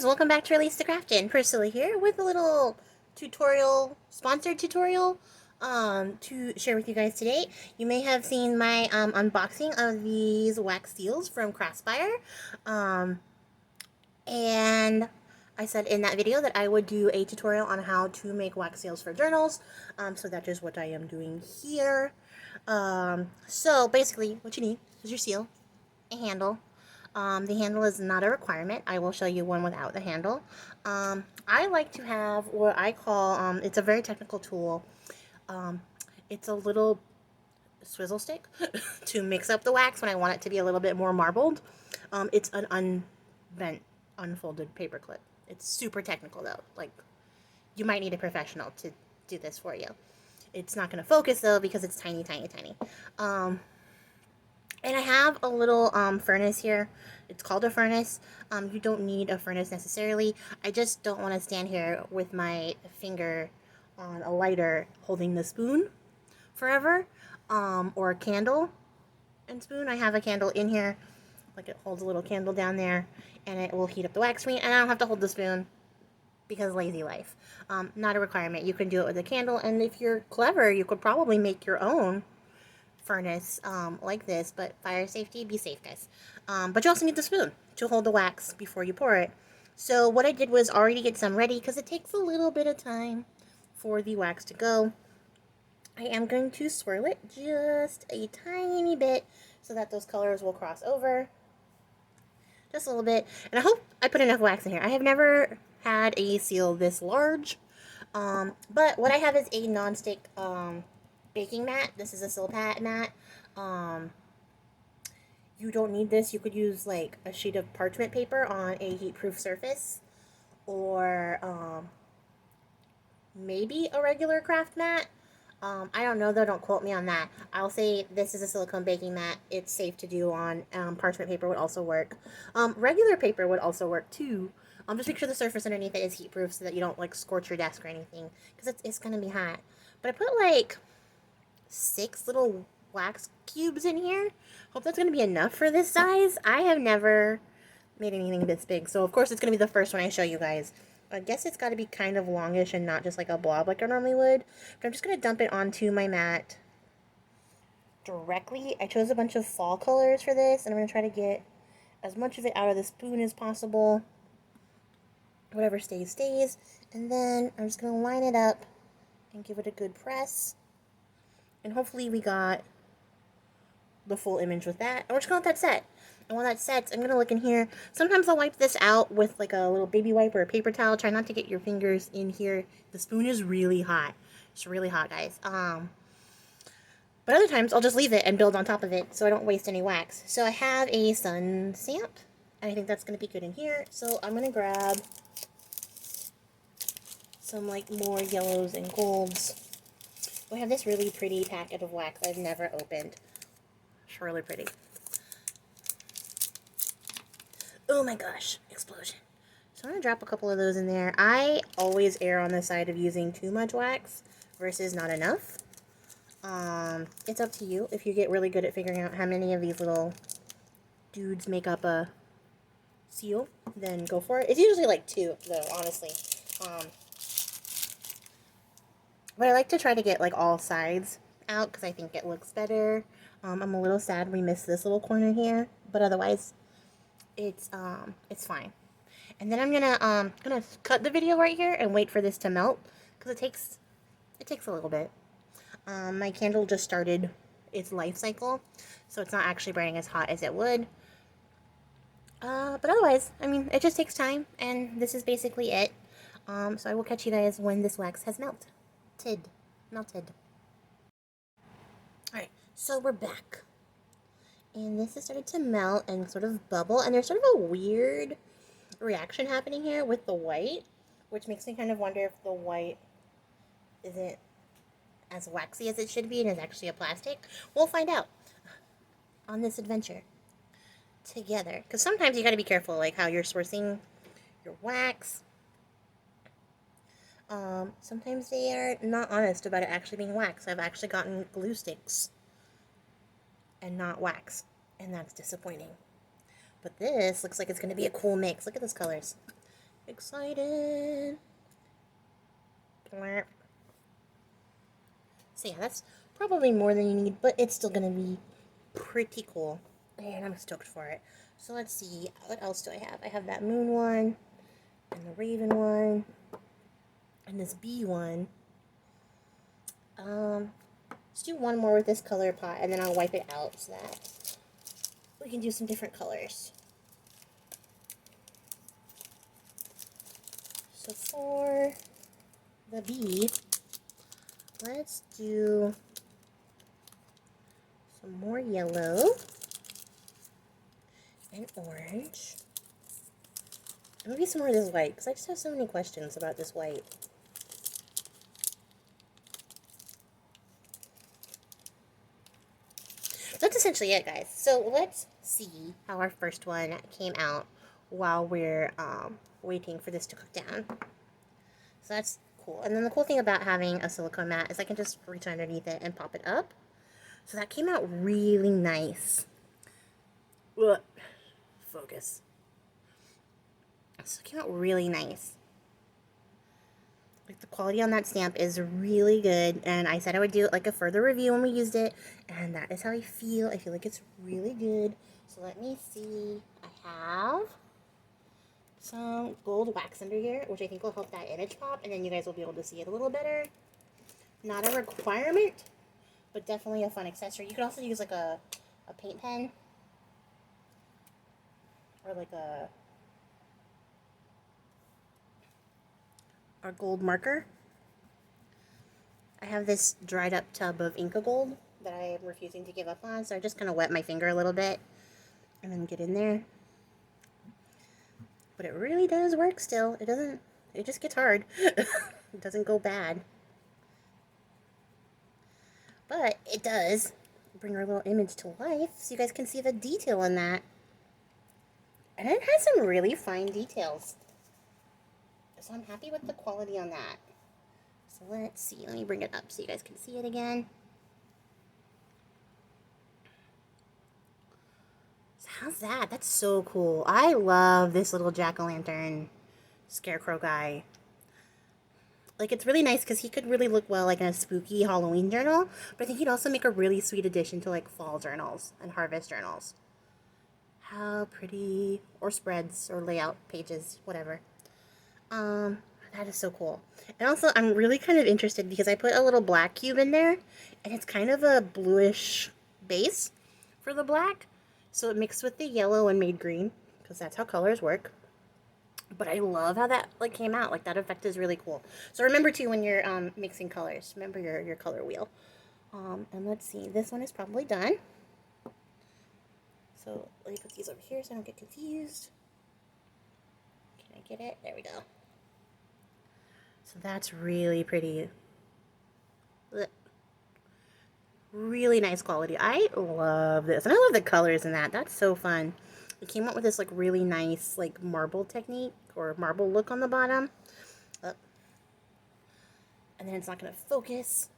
guys, welcome back to Release the Craftin. Priscilla here with a little tutorial, sponsored tutorial to share with you guys today. You may have seen my unboxing of these wax seals from Craspire. And I said in that video that I would do a tutorial on how to make wax seals for journals. So that is what I am doing here. So basically what you need is your seal, a handle. The handle is not a requirement. I will show you one without the handle. I like to have what I call, it's a very technical tool. It's a little swizzle stick to mix up the wax when I want it to be a little bit more marbled. It's an unbent, unfolded paper clip. It's super technical though. Like, you might need a professional to do this for you. It's not going to focus though because it's tiny, tiny, tiny. And I have a little furnace here. It's called a furnace. You don't need a furnace necessarily. I just don't want to stand here with my finger on a lighter holding the spoon forever. Or a candle and spoon. I have a candle in here. Like, it holds a little candle down there. And it will heat up the wax for me. And I don't have to hold the spoon because lazy life. Not a requirement. You can do it with a candle. And if you're clever, you could probably make your own furnace like this, but fire safety, be safe, guys. But you also need the spoon to hold the wax before you pour it. So what I did was already get some ready because it takes a little bit of time for the wax to go. I am going to swirl it just a tiny bit so that those colors will cross over just a little bit, and I hope I put enough wax in here. I have never had a seal this large, but what I have is a non-stick baking mat. This is a silpat mat. You don't need this. You could use like a sheet of parchment paper on a heat-proof surface, or maybe a regular craft mat. I don't know though, don't quote me on that. I'll say this is a silicone baking mat. It's safe to do on parchment paper would also work. Regular paper would also work too. Just make sure the surface underneath it is heat-proof so that you don't like scorch your desk or anything, because it's going to be hot. But I put like 6 little wax cubes in here. Hope that's going to be enough for this size. I have never made anything this big, so of course it's going to be the first one I show you guys. I guess it's got to be kind of longish and not just like a blob like I normally would. But I'm just going to dump it onto my mat directly. I chose a bunch of fall colors for this, and I'm going to try to get as much of it out of the spoon as possible. Whatever stays, stays. And then I'm just going to line it up and give it a good press. And hopefully we got the full image with that. And we're just going to let that set. And while that sets, I'm going to look in here. Sometimes I'll wipe this out with like a little baby wipe or a paper towel. Try not to get your fingers in here. The spoon is really hot. It's really hot, guys. But other times I'll just leave it and build on top of it so I don't waste any wax. So I have a sun stamp. And I think that's going to be good in here. So I'm going to grab some like more yellows and golds. We have this really pretty packet of wax I've never opened. It's really pretty. Oh my gosh, explosion. So I'm going to drop a couple of those in there. I always err on the side of using too much wax versus not enough. It's up to you. If you get really good at figuring out how many of these little dudes make up a seal, then go for it. It's usually like 2, though, honestly. But I like to try to get like all sides out because I think it looks better. I'm a little sad we missed this little corner here, but otherwise it's fine. And then I'm gonna cut the video right here and wait for this to melt because it takes a little bit. My candle just started its life cycle, so it's not actually burning as hot as it would. But otherwise, I mean, it just takes time, and this is basically it. So I will catch you guys when this wax has melted. Alright, so we're back. And this has started to melt and sort of bubble, and there's sort of a weird reaction happening here with the white, which makes me kind of wonder if the white isn't as waxy as it should be and is actually a plastic. We'll find out on this adventure together, because sometimes you got to be careful like how you're sourcing your wax. Sometimes they are not honest about it actually being wax. I've actually gotten glue sticks and not wax, and that's disappointing. But this looks like it's going to be a cool mix. Look at those colors. excited. So yeah, that's probably more than you need, but it's still gonna be pretty cool. And I'm stoked for it. So let's see, what else do I have? I have that moon one, and the raven one, and this bee one. Let's do one more with this color pot, and then I'll wipe it out so that we can do some different colors. So for the bee, let's do some more yellow and orange. And maybe some more of this white, because I just have so many questions about this white. That's essentially it, guys. So let's see how our first one came out while we're waiting for this to cook down. So that's cool. And then the cool thing about having a silicone mat is I can just reach underneath it and pop it up. So that came out really nice. Ugh. Focus. So it came out really nice. Like, the quality on that stamp is really good, and I said I would do like a further review when we used it, and that is how I feel. I feel like it's really good. So let me see. I have some gold wax under here, which I think will help that image pop, and then you guys will be able to see it a little better. Not a requirement, but definitely a fun accessory. You could also use like a paint pen, or like a gold marker. I have this dried up tub of Inca Gold that I am refusing to give up on, so I just kind of wet my finger a little bit and then get in there. But it really does work still. It just gets hard. It doesn't go bad. But it does bring our little image to life so you guys can see the detail in that. And it has some really fine details. So I'm happy with the quality on that. So let's see. Let me bring it up so you guys can see it again. So how's that? That's so cool. I love this little jack-o'-lantern scarecrow guy. Like, it's really nice because he could really look well like in a spooky Halloween journal, but I think he'd also make a really sweet addition to like fall journals and harvest journals. How pretty. Or spreads or layout pages, whatever. That is so cool. And also, I'm really kind of interested because I put a little black cube in there, and it's kind of a bluish base for the black. So it mixed with the yellow and made green, because that's how colors work. But I love how that like came out. Like, that effect is really cool. So remember too, when you're mixing colors, remember your color wheel. And let's see, this one is probably done. So let me put these over here so I don't get confused. Can I get it? There we go. So that's really pretty. Really nice quality. I love this. And I love the colors in that. That's so fun. It came out with this like really nice like marble technique or marble look on the bottom. And then it's not going to focus.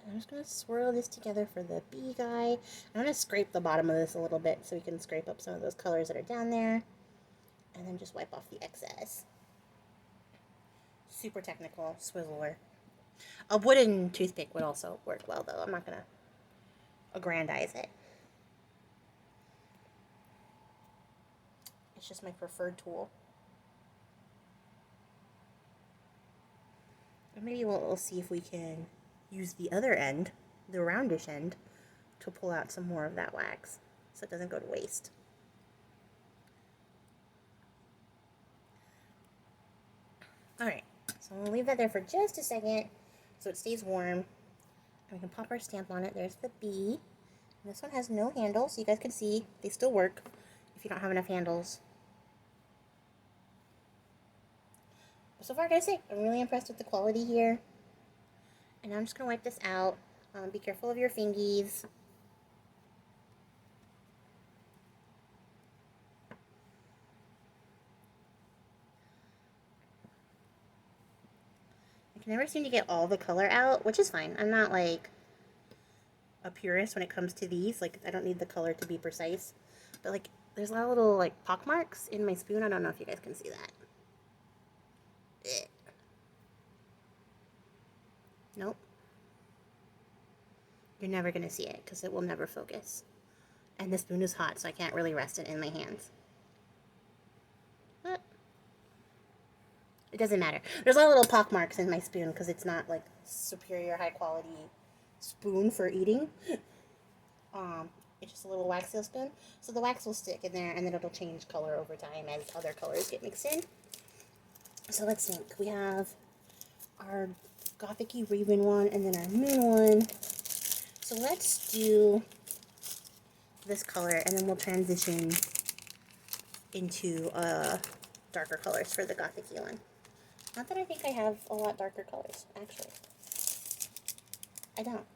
I'm just going to swirl this together for the bee guy. I'm going to scrape the bottom of this a little bit so we can scrape up some of those colors that are down there. And then just wipe off the excess. Super technical swizzler. A wooden toothpick would also work well, though. I'm not going to aggrandize it. It's just my preferred tool. And maybe we'll see if we can use the other end, the roundish end, to pull out some more of that wax so it doesn't go to waste. Alright, so we'll leave that there for just a second so it stays warm. And we can pop our stamp on it. There's the bee. And this one has no handle, so you guys can see they still work if you don't have enough handles. But so far, I gotta say, I'm really impressed with the quality here. And now I'm just gonna wipe this out. Be careful of your fingies. I can never seem to get all the color out, which is fine. I'm not like a purist when it comes to these. Like, I don't need the color to be precise. But like, there's a lot of little like pock marks in my spoon. I don't know if you guys can see that. Nope. You're never going to see it because it will never focus. And the spoon is hot, so I can't really rest it in my hands. But it doesn't matter. There's a lot of little pock marks in my spoon because it's not like superior high quality spoon for eating. It's just a little wax seal spoon. So the wax will stick in there and then it'll change color over time as other colors get mixed in. So let's think. We have our Gothic-y Raven one and then our Moon one. So let's do this color and then we'll transition into darker colors for the Gothic-y one. Not that I think I have a lot darker colors, actually. I don't.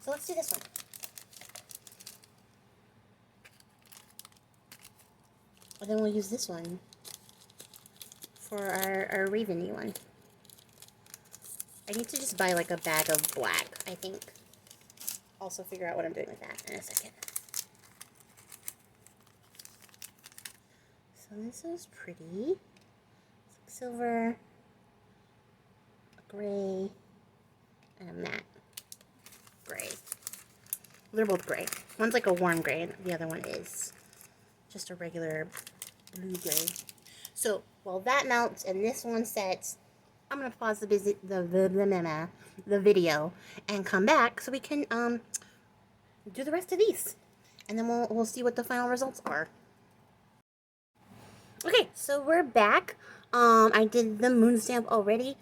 So let's do this one. And then we'll use this one for our Raven-y one. I need to just buy like a bag of black, I think. Also figure out what I'm doing with that in a second. So this is pretty. It's like silver, a gray, and a matte gray. They're both gray. One's like a warm gray, and the other one is just a regular blue gray. So while that melts and this one sets, I'm gonna pause the video and come back so we can do the rest of these, and then we'll see what the final results are. Okay, so we're back. I did the moon stamp already,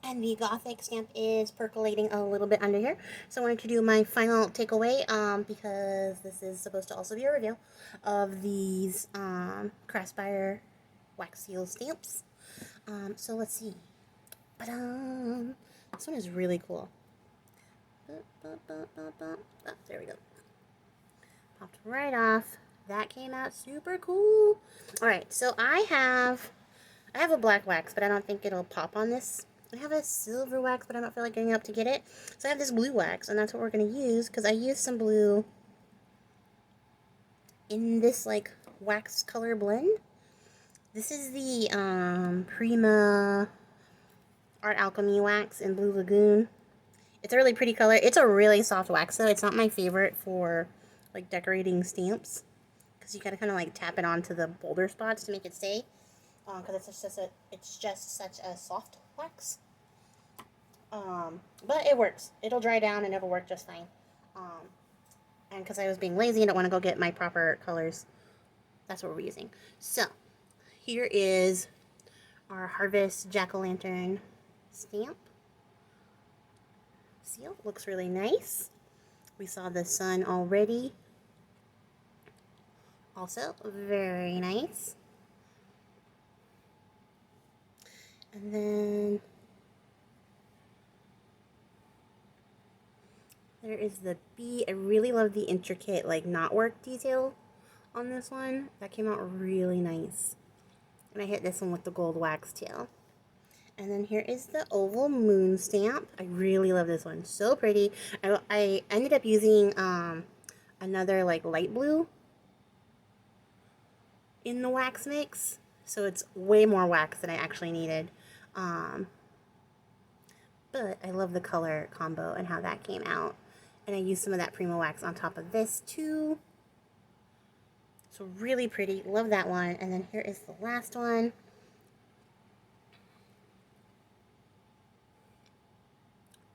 and the Gothic stamp is percolating a little bit under here. So I wanted to do my final takeaway because this is supposed to also be a review of these Craspire wax seal stamps. So let's see. This one is really cool. Oh, there we go. Popped right off. That came out super cool. Alright, so I have a black wax, but I don't think it'll pop on this. I have a silver wax, but I don't feel like getting up to get it. So I have this blue wax, and that's what we're going to use, because I used some blue in this, like, wax color blend. This is the Prima Art Alchemy wax in Blue Lagoon. It's a really pretty color. It's a really soft wax, though. It's not my favorite for, like, decorating stamps, because you gotta kind of, like, tap it onto the bolder spots to make it stay. Because it's just such a soft wax. But it works. It'll dry down and it'll work just fine. And because I was being lazy and don't want to go get my proper colors, that's what we're using. So, here is our Harvest Jack-o'-lantern stamp. Seal. Looks really nice. We saw the sun already. Also, very nice. And then there is the bee. I really love the intricate, like, knotwork detail on this one. That came out really nice. And I hit this one with the gold wax tail. And then here is the oval moon stamp. I really love this one. So pretty. I ended up using another, like, light blue in the wax mix. So it's way more wax than I actually needed. But I love the color combo and how that came out. And I used some of that Prima wax on top of this too. So really pretty. Love that one. And then here is the last one.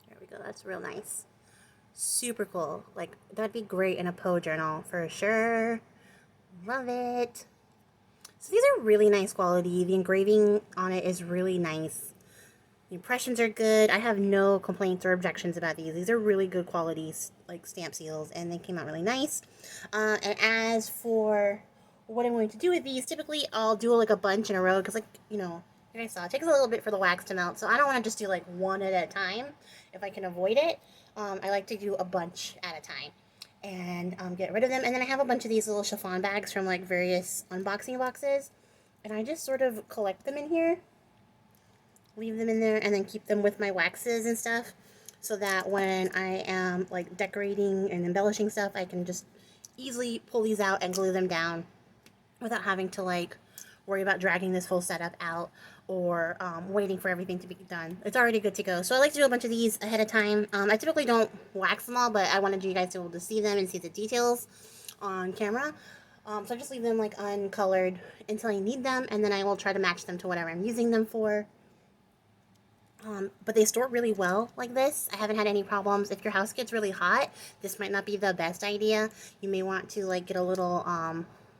There we go. That's real nice. Super cool. Like, that'd be great in a Poe journal for sure. Love it. So these are really nice quality. The engraving on it is really nice. The impressions are good. I have no complaints or objections about these. These are really good quality, like, stamp seals, and they came out really nice. And as for what I'm going to do with these, typically I'll do like a bunch in a row because, like, you know, you guys saw, it takes a little bit for the wax to melt, so I don't want to just do like one at a time if I can avoid it. I like to do a bunch at a time and get rid of them. And then I have a bunch of these little chiffon bags from, like, various unboxing boxes, and I just sort of collect them in here, leave them in there, and then keep them with my waxes and stuff, so that when I am, like, decorating and embellishing stuff, I can just easily pull these out and glue them down without having to like worry about dragging this whole setup out or waiting for everything to be done. It's already good to go. So I like to do a bunch of these ahead of time. I typically don't wax them all, but I wanted you guys to be able to see them and see the details on camera. So I just leave them like uncolored until I need them, and then I will try to match them to whatever I'm using them for. But they store really well like this. I haven't had any problems. If your house gets really hot, this might not be the best idea. You may want to like get a little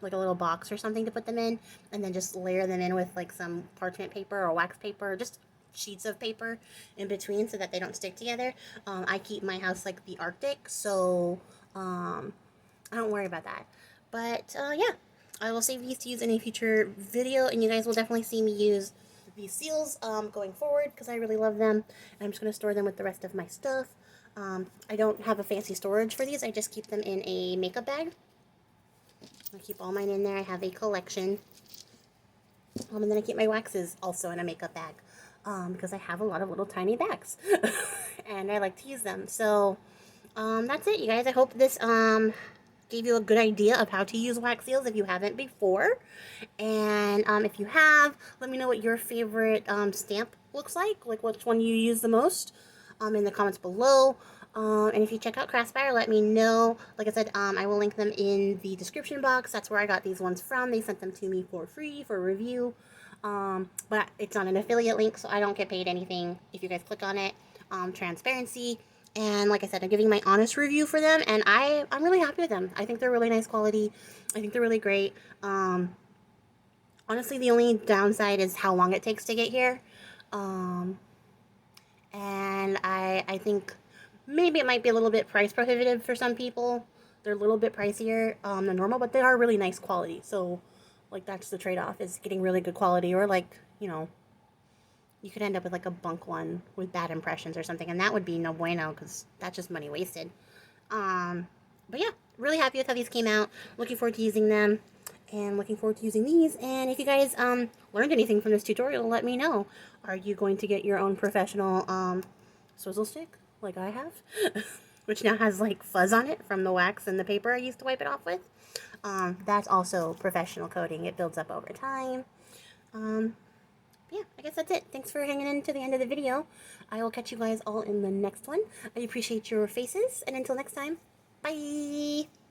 like a little box or something to put them in, and then just layer them in with like some parchment paper or wax paper, or just sheets of paper in between so that they don't stick together. I keep my house like the Arctic, so I don't worry about that. But yeah, I will save these to use in a future video, and you guys will definitely see me use these seals going forward because I really love them. And I'm just going to store them with the rest of my stuff. I don't have a fancy storage for these. I just keep them in a makeup bag. I keep all mine in there. I have a collection. And then I keep my waxes also in a makeup bag because I have a lot of little tiny bags. And I like to use them. So that's it, you guys. I hope this gave you a good idea of how to use wax seals if you haven't before. And if you have, let me know what your favorite stamp looks like which one you use the most in the comments below. And if you check out Craspire, let me know. Like I said, I will link them in the description box. That's where I got these ones from. They sent them to me for free for review. But it's not an affiliate link, so I don't get paid anything if you guys click on it. Transparency. And like I said, I'm giving my honest review for them, and I'm really happy with them. I think they're really nice quality. I think they're really great. Honestly, the only downside is how long it takes to get here. And I think maybe it might be a little bit price prohibitive for some people. They're a little bit pricier than normal, but they are really nice quality. So, like, that's the trade-off, is getting really good quality, or like, you know, you could end up with like a bunk one with bad impressions or something, and that would be no bueno because that's just money wasted. But yeah, really happy with how these came out. Looking forward to using them, and looking forward to using these. And if you guys learned anything from this tutorial, let me know. Are you going to get your own professional swizzle stick like I have, which now has like fuzz on it from the wax and the paper I used to wipe it off with? That's also professional coating. It builds up over time. Yeah, I guess that's it. Thanks for hanging in to the end of the video. I will catch you guys all in the next one. I appreciate your faces, and until next time, bye!